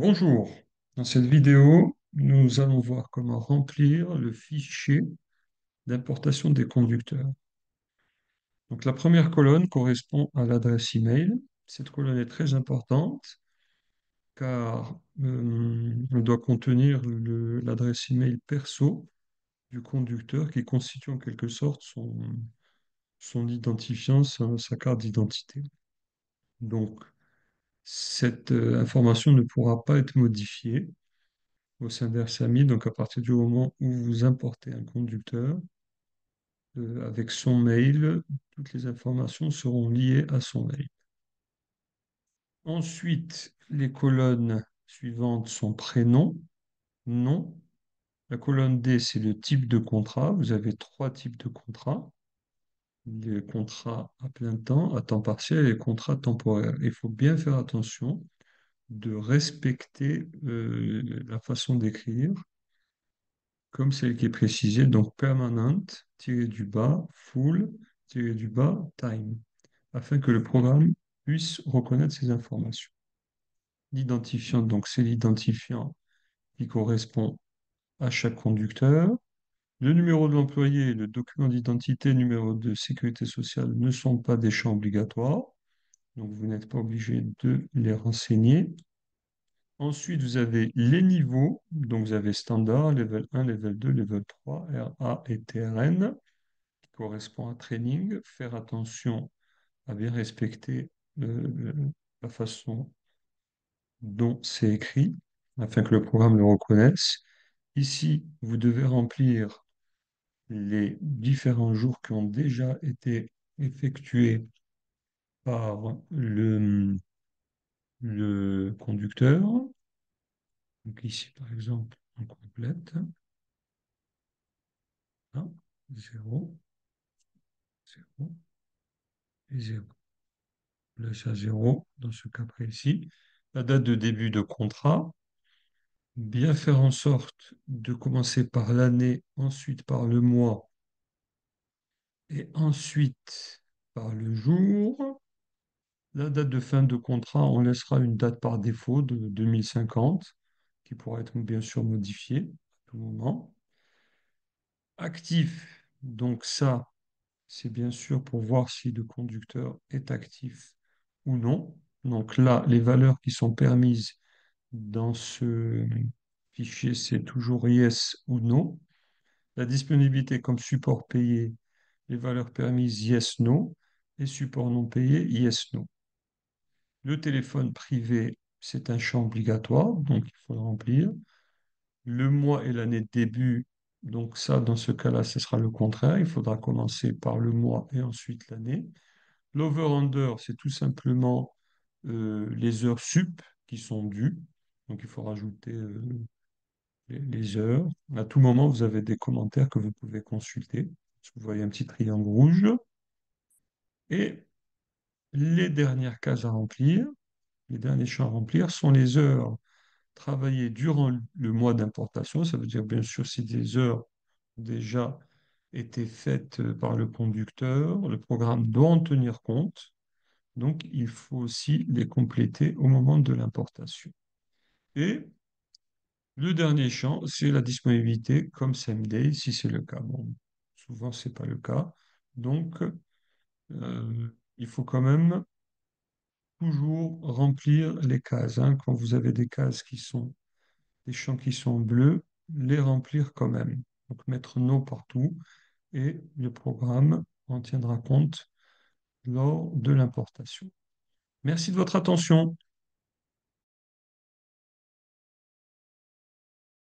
Bonjour. Dans cette vidéo, nous allons voir comment remplir le fichier d'importation des conducteurs. Donc, la première colonne correspond à l'adresse email. Cette colonne est très importante car elle doit contenir l'adresse email perso du conducteur qui constitue en quelque sorte son identifiant, sa carte d'identité. Donc, cette information ne pourra pas être modifiée au sein d'Ersami. Donc, à partir du moment où vous importez un conducteur, avec son mail, toutes les informations seront liées à son mail. Ensuite, les colonnes suivantes sont prénom, nom. La colonne D, c'est le type de contrat. Vous avez trois types de contrats. Les contrats à plein temps, à temps partiel et les contrats temporaires. Il faut bien faire attention de respecter la façon d'écrire comme celle qui est précisée, donc permanent, tiré du bas, full, tiré du bas, time, afin que le programme puisse reconnaître ces informations. L'identifiant, donc c'est l'identifiant qui correspond à chaque conducteur. Le numéro de l'employé, le document d'identité, numéro de sécurité sociale ne sont pas des champs obligatoires, donc vous n'êtes pas obligé de les renseigner. Ensuite, vous avez les niveaux, donc vous avez standard, level 1, level 2, level 3, RA et TRN, qui correspond à training. Faire attention à bien respecter la façon dont c'est écrit, afin que le programme le reconnaisse. Ici, vous devez remplir les différents jours qui ont déjà été effectués par le conducteur. Donc ici, par exemple, on complète. Ah, 0, 0 et 0. Laisse à 0 dans ce cas précis. La date de début de contrat. Bien faire en sorte de commencer par l'année, ensuite par le mois et ensuite par le jour. La date de fin de contrat, on laissera une date par défaut de 2050 qui pourra être bien sûr modifiée à tout moment. Actif, donc ça, c'est bien sûr pour voir si le conducteur est actif ou non. Donc là, les valeurs qui sont permises dans ce fichier, c'est toujours yes ou no. La disponibilité comme support payé, les valeurs permises yes, no. Et support non payé, yes, no. Le téléphone privé, c'est un champ obligatoire, donc il faut le remplir. Le mois et l'année de début, donc ça, dans ce cas-là, ce sera le contraire. Il faudra commencer par le mois et ensuite l'année. L'over-under, c'est tout simplement les heures sup qui sont dues. Donc il faut rajouter les heures. À tout moment, vous avez des commentaires que vous pouvez consulter. Vous voyez un petit triangle rouge. Et les dernières cases à remplir, les derniers champs à remplir sont les heures travaillées durant le mois d'importation. Ça veut dire bien sûr si des heures ont déjà été faites par le conducteur, le programme doit en tenir compte. Donc, il faut aussi les compléter au moment de l'importation. Et le dernier champ, c'est la disponibilité comme same day, si c'est le cas. Bon, souvent, ce n'est pas le cas. Donc, il faut quand même toujours remplir les cases, hein. Quand vous avez des cases qui sont, des champs qui sont bleus, les remplir quand même. Donc, mettre no partout et le programme en tiendra compte lors de l'importation. Merci de votre attention.